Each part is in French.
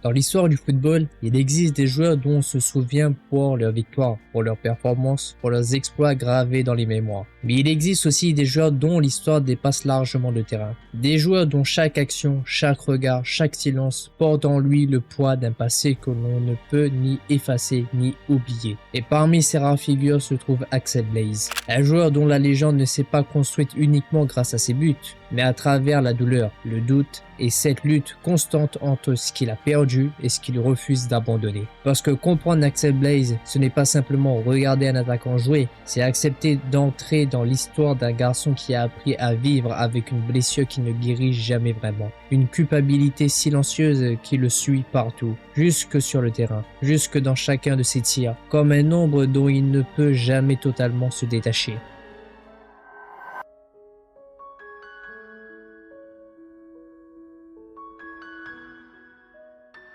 Dans l'histoire du football, il existe des joueurs dont on se souvient pour leurs victoires, pour leurs performances, pour leurs exploits gravés dans les mémoires. Mais il existe aussi des joueurs dont l'histoire dépasse largement le terrain. Des joueurs dont chaque action, chaque regard, chaque silence porte en lui le poids d'un passé que l'on ne peut ni effacer ni oublier. Et parmi ces rares figures se trouve Axel Blaze, un joueur dont la légende ne s'est pas construite uniquement grâce à ses buts, mais à travers la douleur, le doute et cette lutte constante entre ce qu'il a perdu et ce qu'il refuse d'abandonner. Parce que comprendre Axel Blaze, ce n'est pas simplement regarder un attaquant jouer, c'est accepter d'entrer dans l'histoire d'un garçon qui a appris à vivre avec une blessure qui ne guérit jamais vraiment. Une culpabilité silencieuse qui le suit partout, jusque sur le terrain, jusque dans chacun de ses tirs, comme un ombre dont il ne peut jamais totalement se détacher.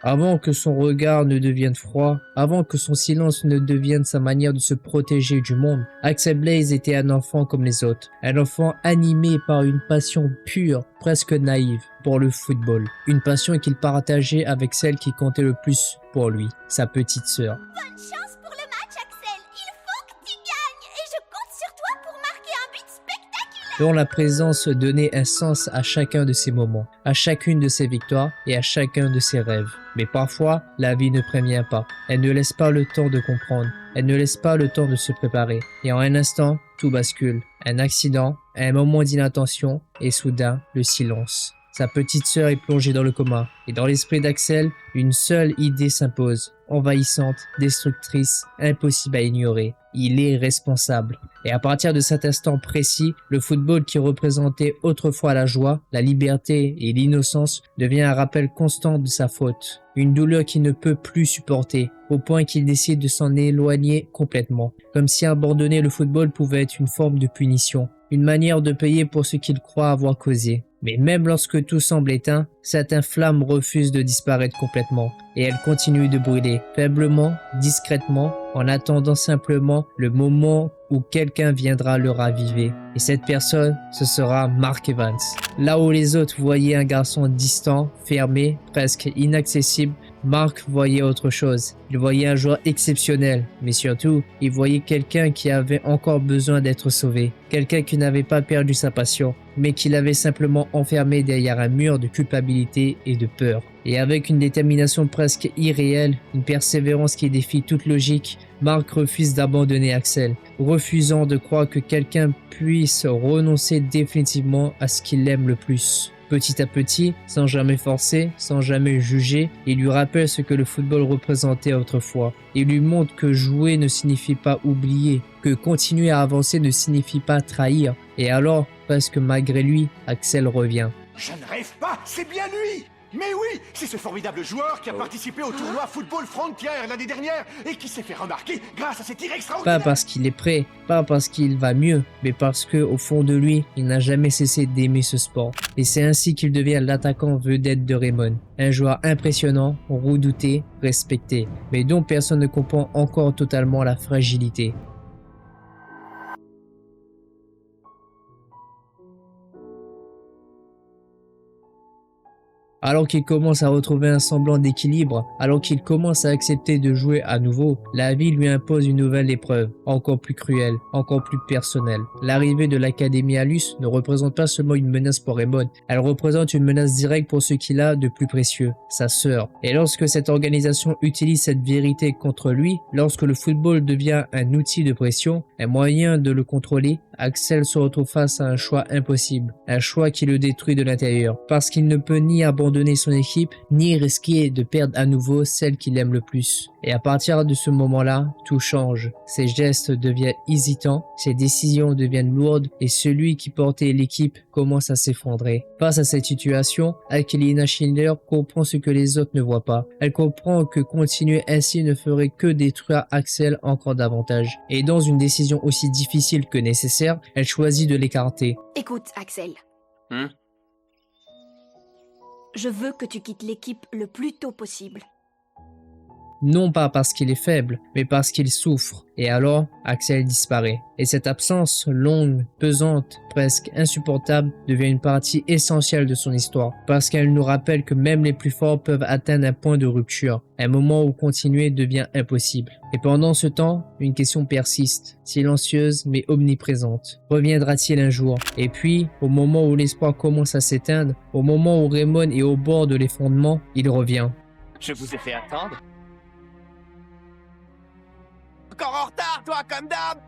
Avant que son regard ne devienne froid, avant que son silence ne devienne sa manière de se protéger du monde, Axel Blaze était un enfant comme les autres. Un enfant animé par une passion pure, presque naïve, pour le football. Une passion qu'il partageait avec celle qui comptait le plus pour lui, sa petite sœur. Bonne chance pour le match, Axel. Il faut que tu gagnes et je compte sur toi pour marquer un but spectaculaire. Dont la présence donnait un sens à chacun de ses moments, à chacune de ses victoires et à chacun de ses rêves. Mais parfois, la vie ne prévient pas. Elle ne laisse pas le temps de comprendre. Elle ne laisse pas le temps de se préparer. Et en un instant, tout bascule. Un accident, un moment d'inattention et soudain, le silence. Sa petite sœur est plongée dans le coma. Et dans l'esprit d'Axel, une seule idée s'impose. Envahissante, destructrice, impossible à ignorer. Il est responsable. Et à partir de cet instant précis, le football qui représentait autrefois la joie, la liberté et l'innocence devient un rappel constant de sa faute. Une douleur qu'il ne peut plus supporter, au point qu'il décide de s'en éloigner complètement. Comme si abandonner le football pouvait être une forme de punition, une manière de payer pour ce qu'il croit avoir causé. Mais même lorsque tout semble éteint, cette flamme refuse de disparaître complètement et elle continue de brûler, faiblement, discrètement, en attendant simplement le moment où quelqu'un viendra le raviver. Et cette personne, ce sera Mark Evans. Là où les autres voyaient un garçon distant, fermé, presque inaccessible, Mark voyait autre chose. Il voyait un joueur exceptionnel, mais surtout, il voyait quelqu'un qui avait encore besoin d'être sauvé. Quelqu'un qui n'avait pas perdu sa passion, mais qui l'avait simplement enfermé derrière un mur de culpabilité et de peur. Et avec une détermination presque irréelle, une persévérance qui défie toute logique, Mark refuse d'abandonner Axel, refusant de croire que quelqu'un puisse renoncer définitivement à ce qu'il aime le plus. Petit à petit, sans jamais forcer, sans jamais juger, il lui rappelle ce que le football représentait autrefois. Il lui montre que jouer ne signifie pas oublier, que continuer à avancer ne signifie pas trahir. Et alors, presque malgré lui, Axel revient. Je ne rêve pas, c'est bien lui! Mais oui, c'est ce formidable joueur qui a participé au tournoi Football Frontier l'année dernière et qui s'est fait remarquer grâce à ses tirs extraordinaires. Pas parce qu'il est prêt, pas parce qu'il va mieux, mais parce que au fond de lui, il n'a jamais cessé d'aimer ce sport. Et c'est ainsi qu'il devient l'attaquant vedette de Raymond. Un joueur impressionnant, redouté, respecté, mais dont personne ne comprend encore totalement la fragilité. Alors qu'il commence à retrouver un semblant d'équilibre, alors qu'il commence à accepter de jouer à nouveau, la vie lui impose une nouvelle épreuve, encore plus cruelle, encore plus personnelle. L'arrivée de l'Académie Alus ne représente pas seulement une menace pour Raymond, elle représente une menace directe pour ce qu'il a de plus précieux, sa sœur. Et lorsque cette organisation utilise cette vérité contre lui, lorsque le football devient un outil de pression, un moyen de le contrôler, Axel se retrouve face à un choix impossible, un choix qui le détruit de l'intérieur, parce qu'il ne peut ni abandonner son équipe, ni risquer de perdre à nouveau celle qu'il aime le plus. Et à partir de ce moment-là, tout change. Ses gestes deviennent hésitants, ses décisions deviennent lourdes et celui qui portait l'équipe commence à s'effondrer. Face à cette situation, Angelina Schindler comprend ce que les autres ne voient pas. Elle comprend que continuer ainsi ne ferait que détruire Axel encore davantage. Et dans une décision aussi difficile que nécessaire, elle choisit de l'écarter. Écoute, Axel. Je veux que tu quittes l'équipe le plus tôt possible. non pas parce qu'il est faible, mais parce qu'il souffre. Et alors, Axel disparaît. Et cette absence, longue, pesante, presque insupportable, devient une partie essentielle de son histoire, parce qu'elle nous rappelle que même les plus forts peuvent atteindre un point de rupture, un moment où continuer devient impossible. Et pendant ce temps, une question persiste, silencieuse mais omniprésente. Reviendra-t-il un jour? Et puis, au moment où l'espoir commence à s'éteindre, au moment où Raymond est au bord de l'effondrement, il revient. Je vous ai fait attendre. Encore en retard, toi, comme d'hab.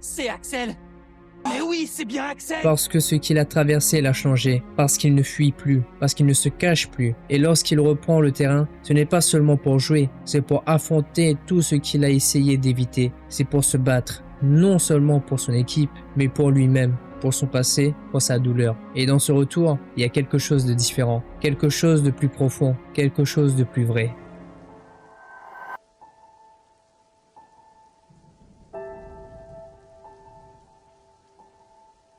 C'est Axel. Mais oui, c'est bien Axel. Parce que ce qu'il a traversé l'a changé, parce qu'il ne fuit plus, parce qu'il ne se cache plus. Et lorsqu'il reprend le terrain, ce n'est pas seulement pour jouer, c'est pour affronter tout ce qu'il a essayé d'éviter. C'est pour se battre, non seulement pour son équipe, mais pour lui-même, pour son passé, pour sa douleur. Et dans ce retour, il y a quelque chose de différent, quelque chose de plus profond, quelque chose de plus vrai.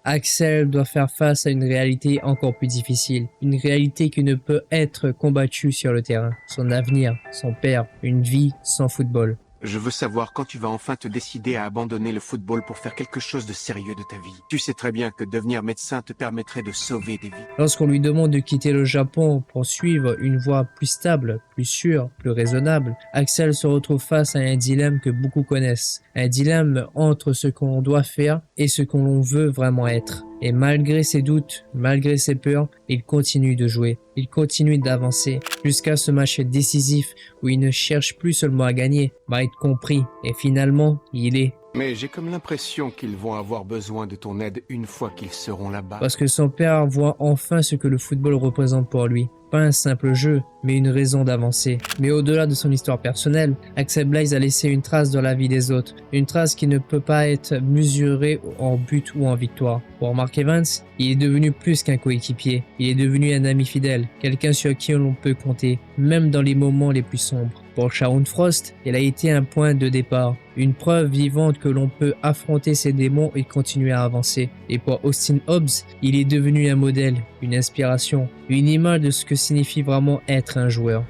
Axel doit faire face à une réalité encore plus difficile, une réalité qui ne peut être combattue sur le terrain. Son avenir, son père, une vie sans football. Je veux savoir quand tu vas enfin te décider à abandonner le football pour faire quelque chose de sérieux de ta vie. Tu sais très bien que devenir médecin te permettrait de sauver des vies. Lorsqu'on lui demande de quitter le Japon pour suivre une voie plus stable, plus sûre, plus raisonnable, Axel se retrouve face à un dilemme que beaucoup connaissent. Un dilemme entre ce qu'on doit faire et ce qu'on veut vraiment être. Et malgré ses doutes, malgré ses peurs, il continue de jouer, il continue d'avancer, jusqu'à ce match décisif où il ne cherche plus seulement à gagner, mais à être compris, et finalement, il est. Mais j'ai comme l'impression qu'ils vont avoir besoin de ton aide une fois qu'ils seront là-bas. Parce que son père voit enfin ce que le football représente pour lui. Pas un simple jeu, mais une raison d'avancer. Mais au-delà de son histoire personnelle, Axel Blaze a laissé une trace dans la vie des autres. Une trace qui ne peut pas être mesurée en but ou en victoire. Pour Mark Evans, il est devenu plus qu'un coéquipier. Il est devenu un ami fidèle, quelqu'un sur qui l'on peut compter, même dans les moments les plus sombres. Pour Sharon Frost, il a été un point de départ, une preuve vivante que l'on peut affronter ses démons et continuer à avancer. Et pour Austin Hobbs, il est devenu un modèle, une inspiration, une image de ce que signifie vraiment être un joueur.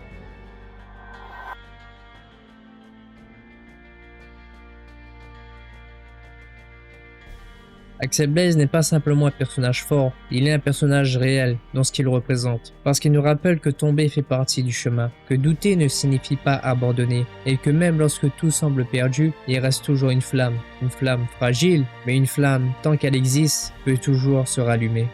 Axel Blaze n'est pas simplement un personnage fort, il est un personnage réel dans ce qu'il représente. Parce qu'il nous rappelle que tomber fait partie du chemin, que douter ne signifie pas abandonner, et que même lorsque tout semble perdu, il reste toujours une flamme fragile, mais une flamme, tant qu'elle existe, peut toujours se rallumer.